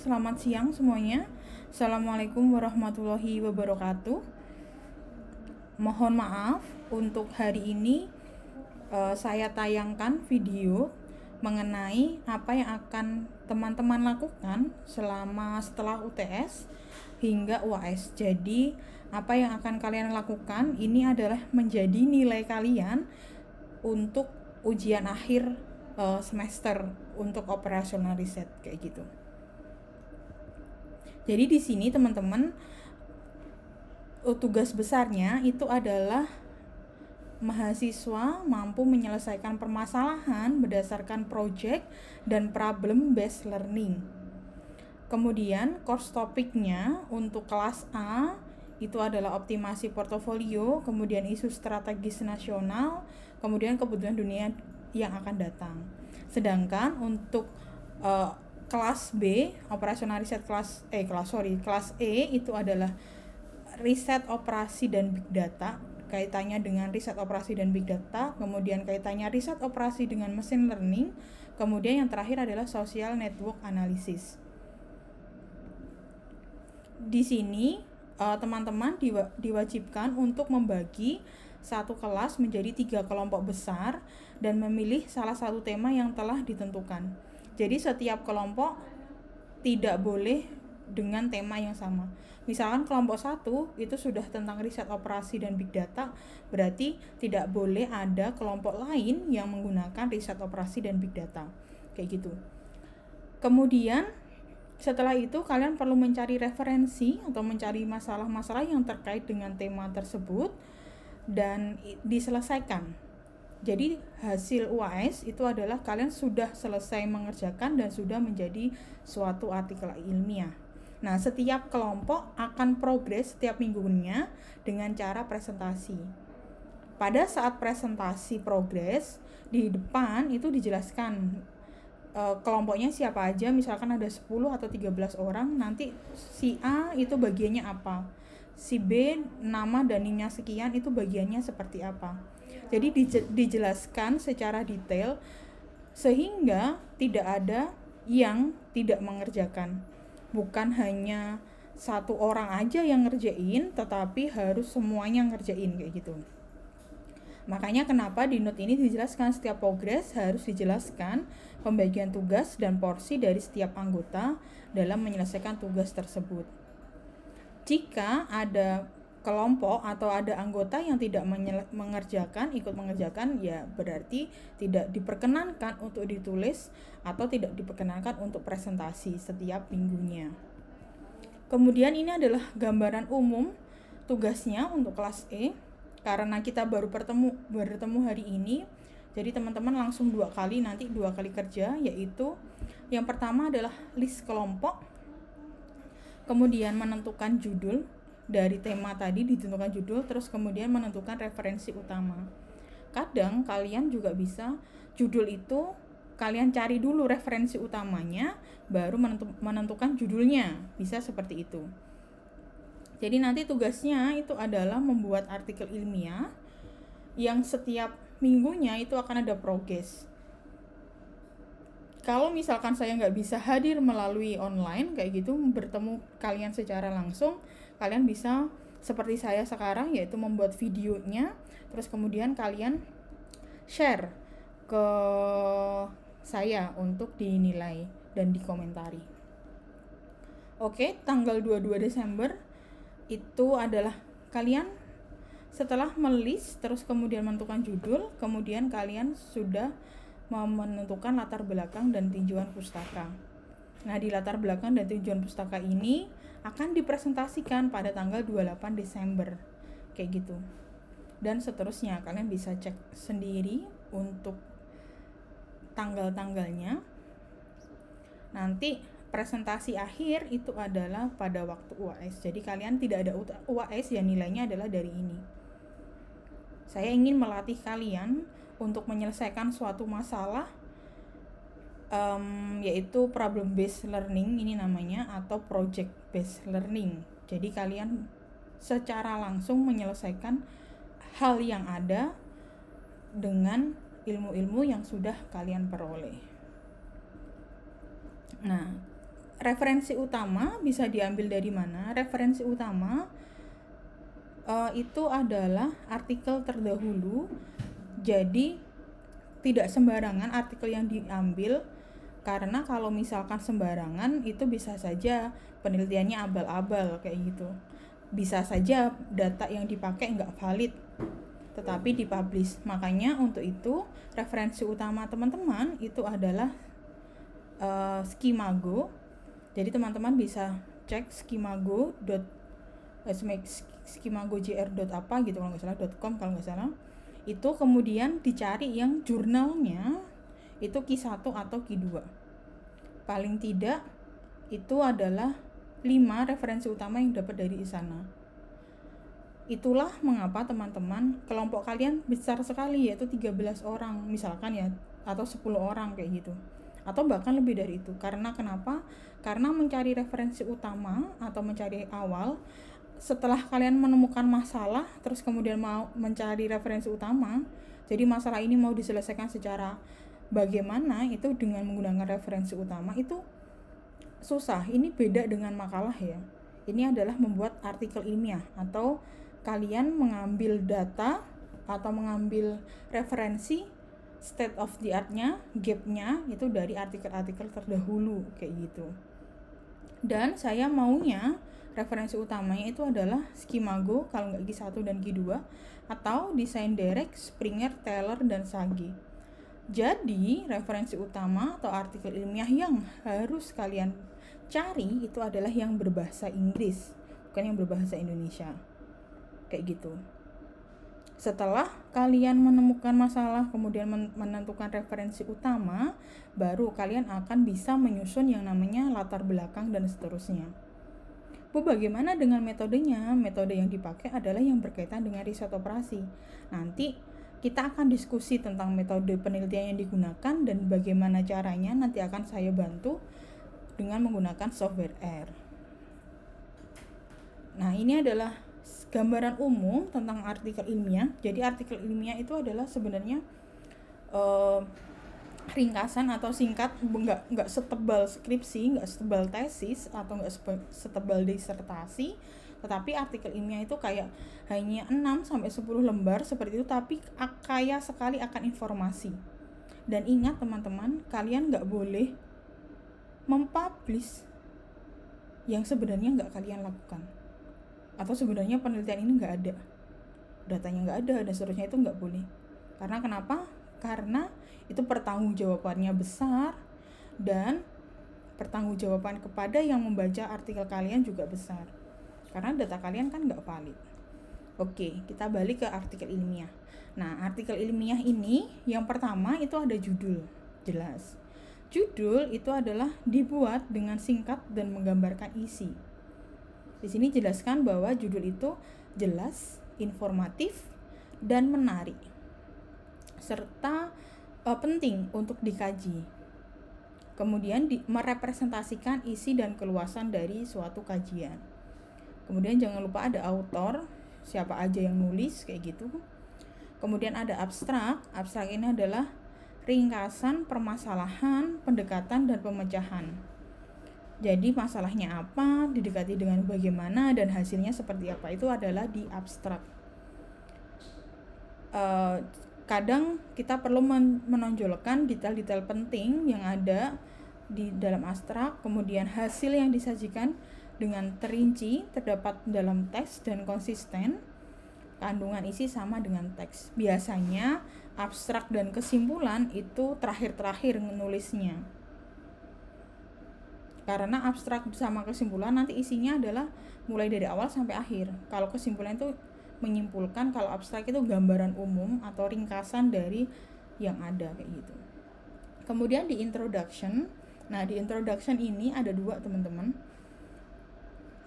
selamat siang semuanya. Assalamualaikum warahmatullahi wabarakatuh. Mohon maaf untuk hari ini saya tayangkan video mengenai apa yang akan teman-teman lakukan setelah UTS hingga UAS. Jadi apa yang akan kalian lakukan ini adalah menjadi nilai kalian untuk ujian akhir semester untuk operasional riset kayak gitu. Jadi di sini teman-teman tugas besarnya itu adalah mahasiswa mampu menyelesaikan permasalahan berdasarkan project dan problem based learning. Kemudian course topiknya untuk kelas A itu adalah optimasi portofolio, kemudian isu strategis nasional, kemudian kebutuhan dunia yang akan datang. Sedangkan untuk kelas B, operasional riset kelas E itu adalah riset operasi dan big data, kaitannya dengan riset operasi dan big data, kemudian kaitannya riset operasi dengan machine learning, kemudian yang terakhir adalah social network analysis. Di sini teman-teman diwajibkan untuk membagi satu kelas menjadi 3 kelompok besar dan memilih salah satu tema yang telah ditentukan. Jadi setiap kelompok tidak boleh dengan tema yang sama. Misalkan kelompok 1 itu sudah tentang riset operasi dan big data, berarti tidak boleh ada kelompok lain yang menggunakan riset operasi dan big data. Kayak gitu. Kemudian setelah itu kalian perlu mencari referensi atau mencari masalah-masalah yang terkait dengan tema tersebut dan diselesaikan. Jadi hasil UAS itu adalah kalian sudah selesai mengerjakan dan sudah menjadi suatu artikel ilmiah. Nah, setiap kelompok akan progres setiap minggunya dengan cara presentasi. Pada saat presentasi progres, di depan itu dijelaskan kelompoknya siapa aja, misalkan ada 10 atau 13 orang, nanti si A itu bagiannya apa, si B nama dan NIM-nya sekian itu bagiannya seperti apa. Jadi dijelaskan secara detail sehingga tidak ada yang tidak mengerjakan. Bukan hanya satu orang aja yang ngerjain, tetapi harus semuanya ngerjain kayak gitu. Makanya kenapa di note ini dijelaskan setiap progres harus dijelaskan pembagian tugas dan porsi dari setiap anggota dalam menyelesaikan tugas tersebut. Jika ada kelompok atau ada anggota yang tidak ikut mengerjakan, ya berarti tidak diperkenankan untuk ditulis atau tidak diperkenankan untuk presentasi setiap minggunya. Kemudian ini adalah gambaran umum tugasnya untuk kelas E. Karena kita baru bertemu hari ini, jadi teman-teman langsung 2 kali kerja, yaitu yang pertama adalah list kelompok, kemudian menentukan judul dari tema tadi, ditentukan judul, terus kemudian menentukan referensi utama. Kadang kalian juga bisa judul itu kalian cari dulu referensi utamanya, baru menentukan judulnya, bisa seperti itu. Jadi nanti tugasnya itu adalah membuat artikel ilmiah yang setiap minggunya itu akan ada progres. Kalau misalkan saya nggak bisa hadir melalui online kayak gitu, bertemu kalian secara langsung, kalian bisa seperti saya sekarang, yaitu membuat videonya, terus kemudian kalian share ke saya untuk dinilai dan dikomentari. Oke, tanggal 22 Desember itu adalah kalian setelah melis terus kemudian menentukan judul, kemudian kalian sudah menentukan latar belakang dan tinjauan pustaka. Nah, di latar belakang dan tinjauan pustaka ini akan dipresentasikan pada tanggal 28 Desember kayak gitu. Dan seterusnya, kalian bisa cek sendiri untuk tanggal-tanggalnya. Nanti presentasi akhir itu adalah pada waktu UAS. Jadi kalian tidak ada UAS ya, nilainya adalah dari ini. Saya ingin melatih kalian untuk menyelesaikan suatu masalah, yaitu problem based learning ini namanya, atau project based learning. Jadi kalian secara langsung menyelesaikan hal yang ada dengan ilmu-ilmu yang sudah kalian peroleh. Nah, referensi utama bisa diambil dari mana? Referensi utama itu adalah artikel terdahulu. Jadi tidak sembarangan artikel yang diambil, karena kalau misalkan sembarangan itu bisa saja penelitiannya abal-abal kayak gitu. Bisa saja data yang dipakai nggak valid tetapi dipublish. Makanya untuk itu referensi utama teman-teman itu adalah Skimago. Jadi teman-teman bisa cek skimago.apa gitu kalau nggak salah, .com kalau nggak salah. Itu kemudian dicari yang jurnalnya itu Q1 atau Q2. Paling tidak itu adalah 5 referensi utama yang dapat dari sana. Itulah mengapa teman-teman kelompok kalian besar sekali, yaitu 13 orang misalkan ya, atau 10 orang kayak gitu, atau bahkan lebih dari itu. Karena kenapa? Karena mencari referensi utama atau mencari awal, setelah kalian menemukan masalah terus kemudian mau mencari referensi utama, jadi masalah ini mau diselesaikan secara bagaimana itu dengan menggunakan referensi utama itu susah. Ini beda dengan makalah ya. Ini adalah membuat artikel ilmiah, atau kalian mengambil data atau mengambil referensi state of the art-nya, gap-nya itu dari artikel-artikel terdahulu kayak gitu. Dan saya maunya referensi utamanya itu adalah Skimago kalau nggak Q1 dan Q2, atau Design Direct, Springer, Taylor, dan Sage. Jadi referensi utama atau artikel ilmiah yang harus kalian cari itu adalah yang berbahasa Inggris, bukan yang berbahasa Indonesia kayak gitu. Setelah kalian menemukan masalah kemudian menentukan referensi utama, baru kalian akan bisa menyusun yang namanya latar belakang dan seterusnya. Bu, bagaimana dengan metodenya? Metode yang dipakai adalah yang berkaitan dengan riset operasi. Nanti kita akan diskusi tentang metode penelitian yang digunakan dan bagaimana caranya, nanti akan saya bantu dengan menggunakan software R. Nah, ini adalah gambaran umum tentang artikel ilmiah. Jadi artikel ilmiah itu adalah sebenarnya ringkasan atau singkat, nggak setebal skripsi, nggak setebal tesis, atau nggak setebal disertasi. Tetapi artikel ilmiah itu kayak hanya 6-10 lembar seperti itu, tapi kaya sekali akan informasi. Dan ingat teman-teman, kalian nggak boleh mempublish yang sebenarnya nggak kalian lakukan, atau sebenarnya penelitian ini nggak ada, datanya nggak ada, dan seterusnya. Itu nggak boleh. Karena kenapa? Karena itu pertanggungjawabannya besar, dan pertanggungjawaban kepada yang membaca artikel kalian juga besar, karena data kalian kan nggak valid. Oke, kita balik ke artikel ilmiah. Nah, artikel ilmiah ini yang pertama itu ada judul, jelas. Judul itu adalah dibuat dengan singkat dan menggambarkan isi. Di sini jelaskan bahwa judul itu jelas, informatif, dan menarik, serta penting untuk dikaji. Kemudian merepresentasikan isi dan keluasan dari suatu kajian. Kemudian jangan lupa ada autor, siapa aja yang nulis kayak gitu. Kemudian ada abstrak. Abstrak ini adalah ringkasan permasalahan, pendekatan, dan pemecahan. Jadi masalahnya apa, didekati dengan bagaimana, dan hasilnya seperti apa, itu adalah di abstrak. Kadang kita perlu menonjolkan detail-detail penting yang ada di dalam abstrak, kemudian hasil yang disajikan dengan terinci, terdapat dalam teks dan konsisten, kandungan isi sama dengan teks. Biasanya abstrak dan kesimpulan itu terakhir-terakhir menulisnya. Karena abstrak sama kesimpulan nanti isinya adalah mulai dari awal sampai akhir. Kalau kesimpulan itu menyimpulkan, kalau abstrak itu gambaran umum atau ringkasan dari yang ada kayak gitu. Kemudian di introduction. Nah, di introduction ini ada 2 teman-teman.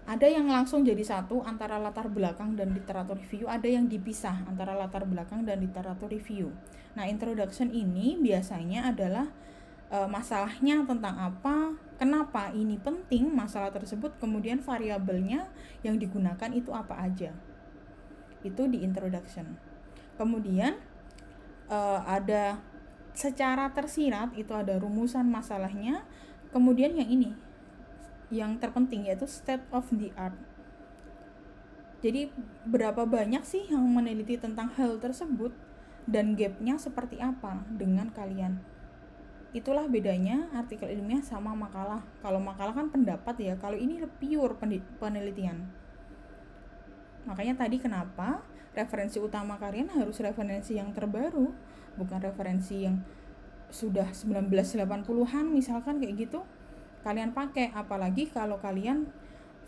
Ada yang langsung jadi satu antara latar belakang dan literatur review, ada yang dipisah antara latar belakang dan literatur review. Nah, introduction ini biasanya adalah masalahnya tentang apa, kenapa ini penting masalah tersebut, kemudian variabelnya yang digunakan itu apa aja. Itu di introduction. Kemudian ada secara tersirat itu ada rumusan masalahnya. Kemudian yang ini yang terpenting, yaitu state of the art. Jadi berapa banyak sih yang meneliti tentang hal tersebut dan gapnya seperti apa dengan kalian. Itulah bedanya artikel ilmiah sama makalah. Kalau makalah kan pendapat ya, kalau ini pure penelitian. Makanya tadi kenapa referensi utama kalian harus referensi yang terbaru, bukan referensi yang sudah 1980-an misalkan kayak gitu kalian pakai. Apalagi kalau kalian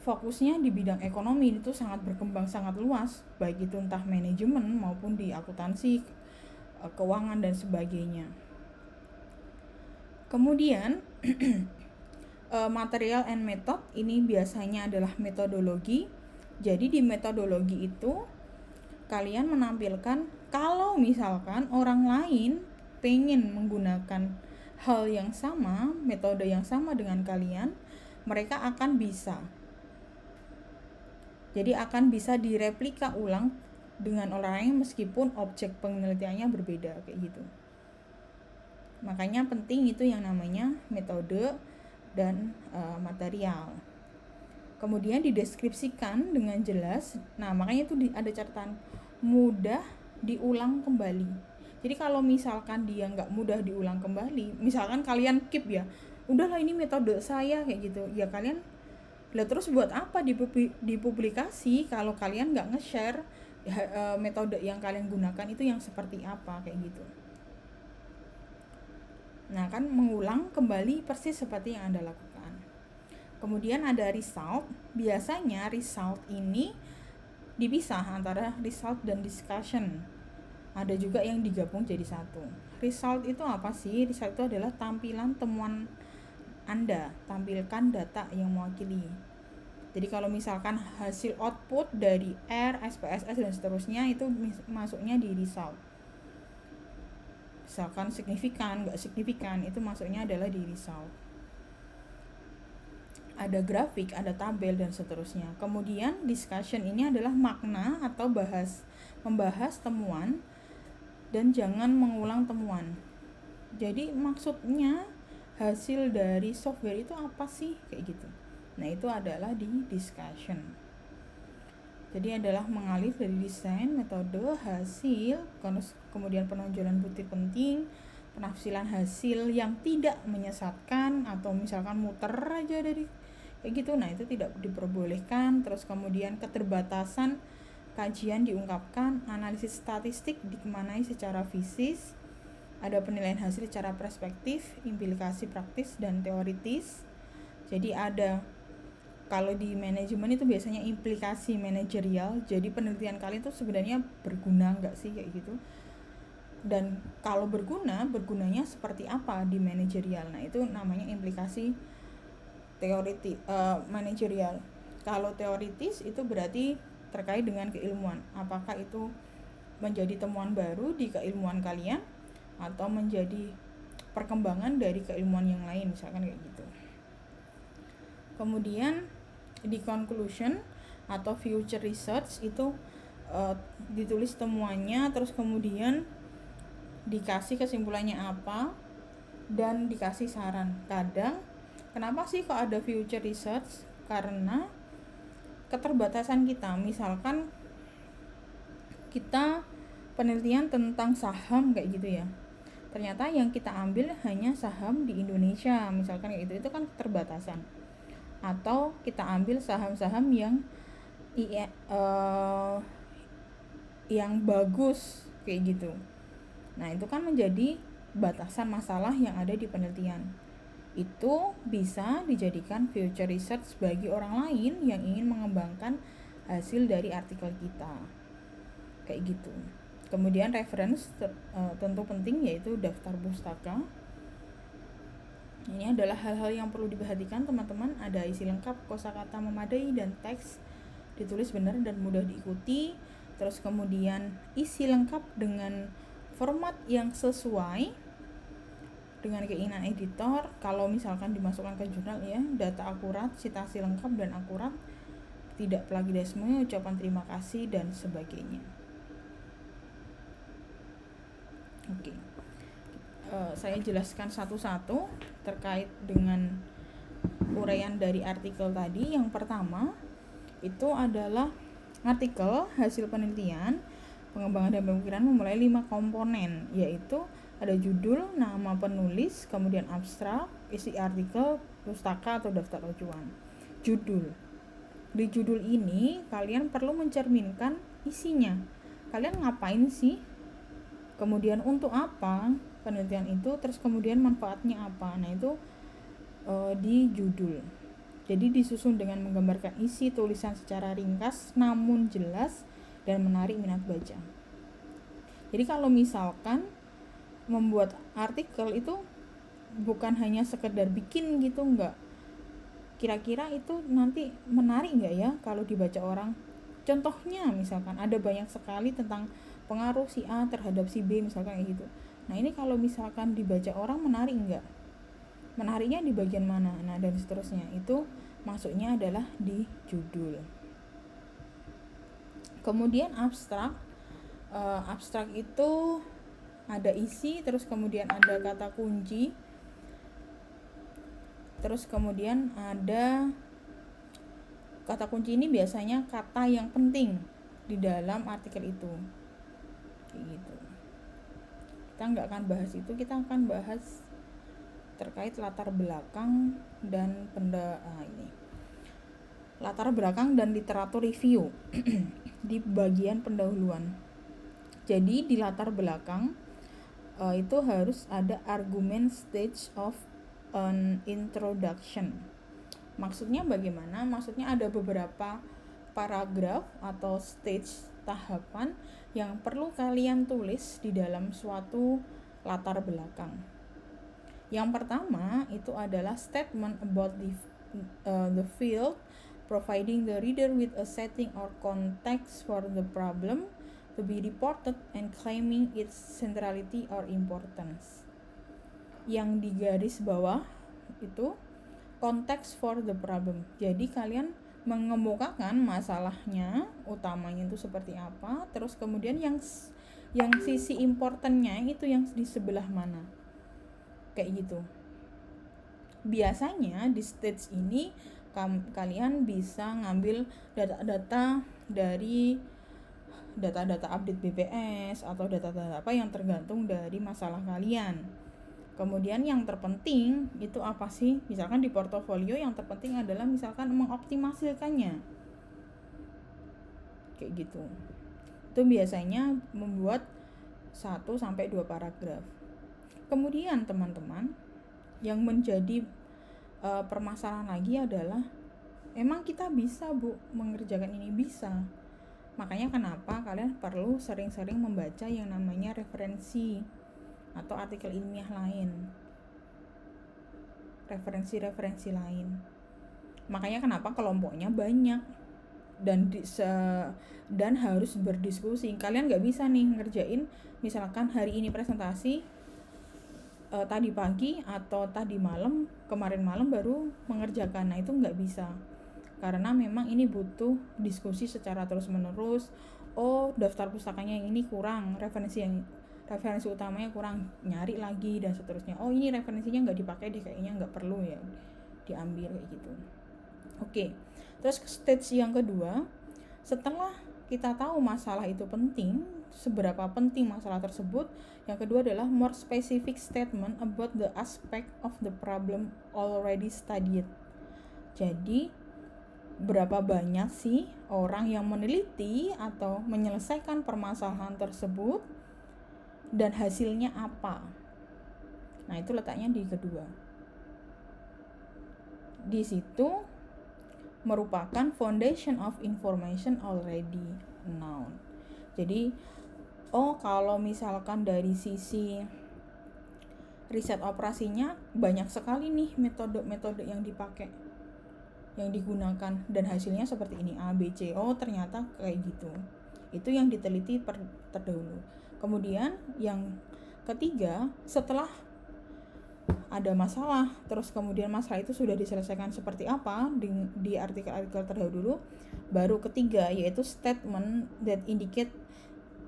fokusnya di bidang ekonomi, itu sangat berkembang, sangat luas, baik itu entah manajemen maupun di akuntansi, keuangan dan sebagainya. Kemudian material and method ini biasanya adalah metodologi. Jadi di metodologi itu kalian menampilkan kalau misalkan orang lain pengen menggunakan hal yang sama, metode yang sama dengan kalian, mereka akan bisa. Jadi akan bisa direplika ulang dengan orang lain meskipun objek penelitiannya berbeda kayak gitu. Makanya penting itu yang namanya metode dan material. Kemudian dideskripsikan dengan jelas. Nah, makanya itu ada catatan mudah diulang kembali. Jadi kalau misalkan dia nggak mudah diulang kembali, misalkan kalian keep ya, udahlah ini metode saya kayak gitu, ya kalian lah terus buat apa dipublikasi kalau kalian nggak nge-share metode yang kalian gunakan itu yang seperti apa kayak gitu. Nah kan mengulang kembali persis seperti yang Anda lakukan. Kemudian ada result. Biasanya result ini dipisah antara result dan discussion. Ada juga yang digabung jadi satu. Result itu apa sih? Result itu adalah tampilan temuan Anda, tampilkan data yang mewakili. Jadi kalau misalkan hasil output dari R, SPSS dan seterusnya itu masuknya di result. Misalkan signifikan, nggak signifikan, itu masuknya adalah di result. Ada grafik, ada tabel dan seterusnya. Kemudian discussion ini adalah makna atau membahas temuan dan jangan mengulang temuan. Jadi maksudnya hasil dari software itu apa sih kayak gitu. Nah itu adalah di discussion. Jadi adalah mengalir dari desain, metode, hasil, kemudian penonjolan bukti penting, penafsiran hasil yang tidak menyesatkan atau misalkan muter aja dari kayak gitu. Nah itu tidak diperbolehkan. Terus kemudian keterbatasan kajian diungkapkan, analisis statistik dikemanai secara fisis, ada penilaian hasil secara perspektif, implikasi praktis dan teoritis. Jadi ada, kalau di manajemen itu biasanya implikasi manajerial, jadi penelitian kalian itu sebenarnya berguna nggak sih kayak gitu, dan kalau bergunanya seperti apa di manajerial. Nah itu namanya implikasi manajerial. Kalau teoritis itu berarti terkait dengan keilmuan, apakah itu menjadi temuan baru di keilmuan kalian atau menjadi perkembangan dari keilmuan yang lain misalkan kayak gitu. Kemudian di conclusion atau future research itu ditulis temuannya, terus kemudian dikasih kesimpulannya apa dan dikasih saran. Kadang kenapa sih kok ada future research? Karena keterbatasan kita. Misalkan kita penelitian tentang saham kayak gitu ya, ternyata yang kita ambil hanya saham di Indonesia misalkan kayak gitu, itu kan keterbatasan. Atau kita ambil saham-saham yang bagus kayak gitu. Nah itu kan menjadi batasan masalah yang ada di penelitian. Itu bisa dijadikan future research bagi orang lain yang ingin mengembangkan hasil dari artikel kita kayak gitu. Kemudian reference tentu penting, yaitu daftar pustaka. Ini adalah hal-hal yang perlu diperhatikan teman-teman. Ada isi lengkap, kosakata memadai, dan teks ditulis benar dan mudah diikuti. Terus kemudian isi lengkap dengan format yang sesuai dengan keinginan editor. Kalau misalkan dimasukkan ke jurnal ya, data akurat, citasi lengkap dan akurat, tidak plagiarisme, ucapan terima kasih dan sebagainya. Oke. Saya jelaskan satu-satu terkait dengan uraian dari artikel tadi. Yang pertama itu adalah artikel hasil penelitian pengembangan dan pemikiran memulai 5 komponen, yaitu ada judul, nama penulis, kemudian abstrak, isi artikel, pustaka atau daftar acuan. Judul. Di judul ini kalian perlu mencerminkan isinya. Kalian ngapain sih? Kemudian untuk apa penelitian itu, terus kemudian manfaatnya apa. Nah, itu di judul. Jadi disusun dengan menggambarkan isi tulisan secara ringkas namun jelas dan menarik minat baca. Jadi kalau misalkan membuat artikel itu bukan hanya sekedar bikin gitu, enggak. Kira-kira itu nanti menarik enggak ya kalau dibaca orang? Contohnya misalkan ada banyak sekali tentang pengaruh si A terhadap si B misalkan kayak gitu. Nah, ini kalau misalkan dibaca orang menarik enggak? Menariknya di bagian mana? Nah, dan seterusnya. Itu masuknya adalah di judul. Kemudian abstrak. Abstrak itu ada isi, terus kemudian ada kata kunci, terus kemudian ada kata kunci. Ini biasanya kata yang penting di dalam artikel itu, kayak gitu. Kita nggak akan bahas itu, kita akan bahas terkait latar belakang dan latar belakang dan literatur review di bagian pendahuluan. Jadi di latar belakang itu harus ada argument stage of an introduction. Maksudnya bagaimana? Maksudnya ada beberapa paragraf atau stage tahapan yang perlu kalian tulis di dalam suatu latar belakang. Yang pertama itu adalah statement about the field, providing the reader with a setting or context for the problem to be reported and claiming its centrality or importance. Yang di garis bawah itu context for the problem. Jadi kalian mengemukakan masalahnya, utamanya itu seperti apa, terus kemudian yang sisi importantnya itu yang di sebelah mana, kayak gitu. Biasanya di stage ini kalian bisa ngambil data-data dari data-data update BPS atau data-data apa yang tergantung dari masalah kalian. Kemudian yang terpenting itu apa sih? Misalkan di portofolio yang terpenting adalah misalkan mengoptimasikannya, kayak gitu. Itu biasanya membuat 1-2 paragraf. Kemudian teman-teman, yang menjadi permasalahan lagi adalah emang kita bisa mengerjakan ini? Bisa. Makanya kenapa kalian perlu sering-sering membaca yang namanya referensi atau artikel ilmiah lain, referensi lain. Makanya kenapa kelompoknya banyak dan harus berdiskusi. Kalian nggak bisa nih ngerjain misalkan hari ini presentasi, tadi pagi atau tadi malam, kemarin malam baru mengerjakan. Nah, itu nggak bisa. Karena memang ini butuh diskusi secara terus-menerus. Oh, daftar pustakanya yang ini kurang, referensi utamanya kurang, nyari lagi dan seterusnya. Oh, ini referensinya nggak dipakai deh, kayaknya nggak perlu ya diambil, kayak gitu. Oke, terus stage yang kedua, setelah kita tahu masalah itu penting, seberapa penting masalah tersebut, yang kedua adalah more specific statement about the aspect of the problem already studied. Jadi berapa banyak sih orang yang meneliti atau menyelesaikan permasalahan tersebut dan hasilnya apa. Nah, itu letaknya di kedua. Di situ merupakan foundation of information already known. Jadi kalau misalkan dari sisi riset operasinya banyak sekali nih metode-metode yang dipakai, yang digunakan, dan hasilnya seperti ini A, B, C. Ternyata kayak gitu. Itu yang diteliti terdahulu. Kemudian yang ketiga, setelah ada masalah, terus kemudian masalah itu sudah diselesaikan seperti apa di artikel-artikel terdahulu, baru ketiga yaitu statement that indicate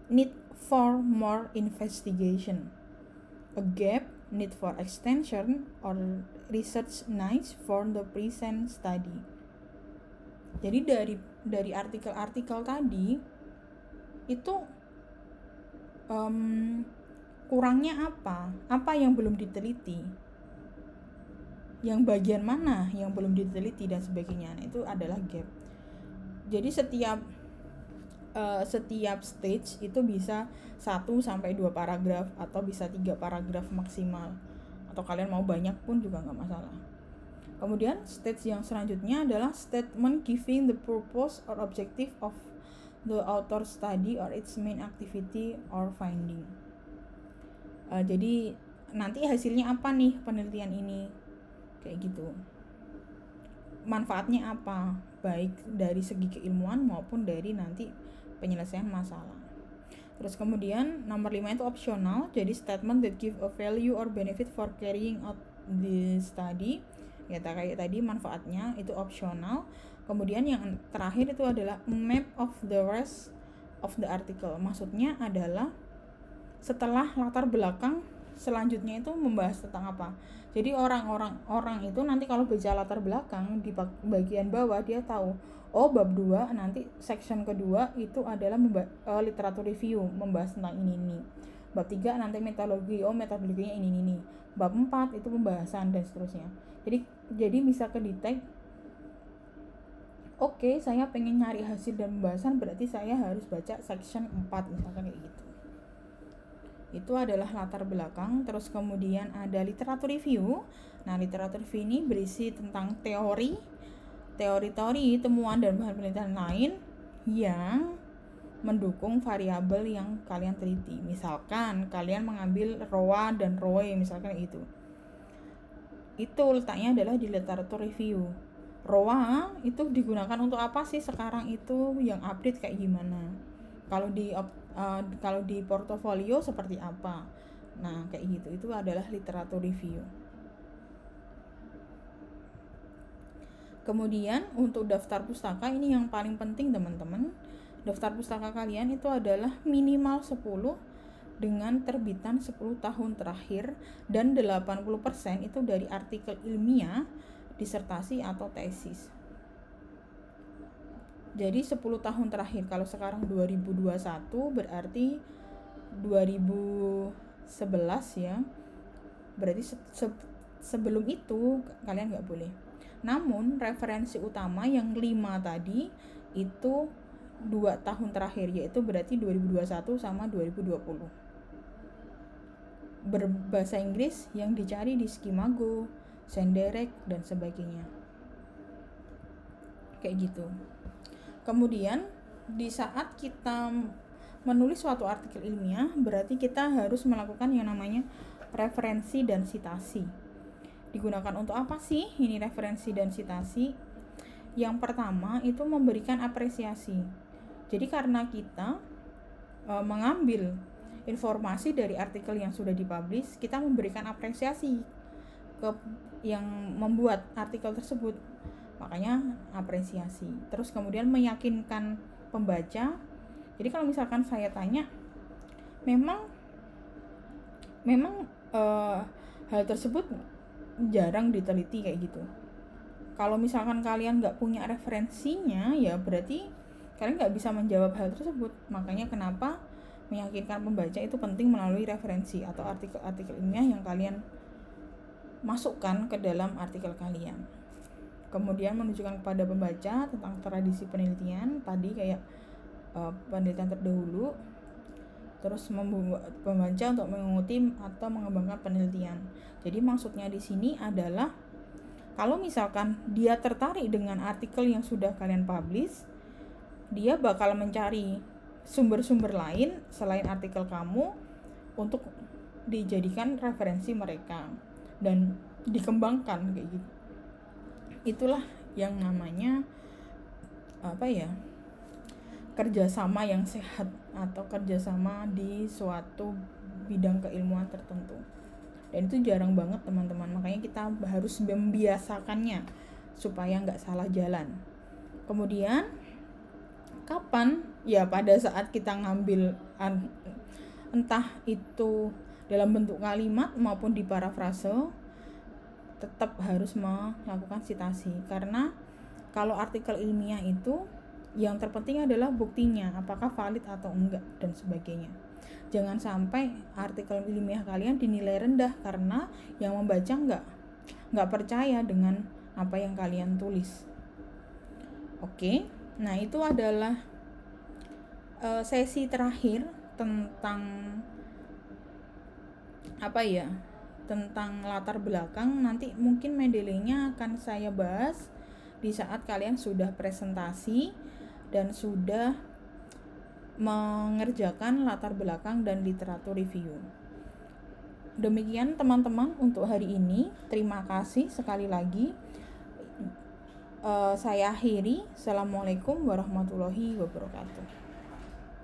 need for more investigation, a gap need for extension or research needs for the present study. Jadi dari artikel-artikel tadi itu kurangnya apa yang belum diteliti, yang bagian mana yang belum diteliti dan sebagainya. Nah, itu adalah gap. Jadi setiap stage itu bisa 1-2 paragraf atau bisa 3 paragraf maksimal, atau kalian mau banyak pun juga nggak masalah. Kemudian stage yang selanjutnya adalah statement giving the purpose or objective of the author study or its main activity or finding. Jadi nanti hasilnya apa nih penelitian ini, kayak gitu, manfaatnya apa, baik dari segi keilmuan maupun dari nanti penyelesaian masalah. Terus kemudian nomor 5 itu optional, jadi statement that give a value or benefit for carrying out the study, ya kayak tadi manfaatnya itu optional. Kemudian yang terakhir itu adalah map of the rest of the article, maksudnya adalah setelah latar belakang selanjutnya itu membahas tentang apa. Jadi orang itu nanti kalau baca latar belakang di bagian bawah dia tahu, oh bab 2 nanti section kedua itu adalah literatur review, membahas tentang ini. Bab 3 nanti metodologi, oh metodologinya ini. Bab 4 itu pembahasan dan seterusnya. Jadi bisa kedetek, oke, saya pengen nyari hasil dan pembahasan, berarti saya harus baca section 4 misalkan kayak gitu. Itu adalah latar belakang. Terus kemudian ada literatur review. Nah, literatur review ini berisi tentang teori, temuan dan bahan penelitian lain yang mendukung variabel yang kalian teliti. Misalkan kalian mengambil ROA dan ROE misalkan itu. Itu letaknya adalah di literatur review. ROA itu digunakan untuk apa sih sekarang itu, yang update kayak gimana? Kalau di portofolio seperti apa? Nah, kayak gitu. Itu adalah literatur review. Kemudian untuk daftar pustaka ini yang paling penting teman-teman. Daftar pustaka kalian itu adalah minimal 10 dengan terbitan 10 tahun terakhir, dan 80% itu dari artikel ilmiah, disertasi atau tesis. Jadi 10 tahun terakhir, kalau sekarang 2021 berarti 2011 ya. Berarti sebelum itu kalian nggak boleh. Namun referensi utama yang 5 tadi itu 2 tahun terakhir, yaitu berarti 2021 sama 2020. Berbahasa Inggris yang dicari di Skimago, Senderek dan sebagainya. Kayak gitu. Kemudian di saat kita menulis suatu artikel ilmiah, berarti kita harus melakukan yang namanya referensi dan sitasi. Digunakan untuk apa sih ini referensi dan sitasi? Yang pertama itu memberikan apresiasi. Jadi karena kita mengambil informasi dari artikel yang sudah dipublish, kita memberikan apresiasi ke yang membuat artikel tersebut. Makanya apresiasi. Terus kemudian meyakinkan pembaca. Jadi kalau misalkan saya tanya, memang hal tersebut jarang diteliti kayak gitu. Kalau misalkan kalian nggak punya referensinya, ya berarti kalian nggak bisa menjawab hal tersebut. Makanya kenapa meyakinkan pembaca itu penting melalui referensi atau artikel-artikel ilmiah yang kalian masukkan ke dalam artikel kalian. Kemudian menunjukkan kepada pembaca tentang tradisi penelitian tadi, kayak penelitian terdahulu. Terus membuat pembaca untuk mengikuti atau mengembangkan penelitian. Jadi maksudnya di sini adalah kalau misalkan dia tertarik dengan artikel yang sudah kalian publish, dia bakal mencari sumber-sumber lain selain artikel kamu untuk dijadikan referensi mereka dan dikembangkan kayak gitu. Itulah yang namanya kerjasama yang sehat atau kerjasama di suatu bidang keilmuan tertentu. Dan itu jarang banget teman-teman, makanya kita harus membiasakannya supaya nggak salah jalan. Kemudian kapan? Ya pada saat kita ngambil entah itu dalam bentuk kalimat maupun di parafrase tetap harus melakukan citasi, karena kalau artikel ilmiah itu yang terpenting adalah buktinya, apakah valid atau enggak dan sebagainya. Jangan sampai artikel ilmiah kalian dinilai rendah karena yang membaca nggak percaya dengan apa yang kalian tulis. Oke, nah itu adalah sesi terakhir tentang tentang latar belakang. Nanti mungkin Mendeley-nya akan saya bahas di saat kalian sudah presentasi dan sudah mengerjakan latar belakang dan literatur review. Demikian teman-teman untuk hari ini. Terima kasih sekali lagi. Saya akhiri. Assalamualaikum warahmatullahi wabarakatuh.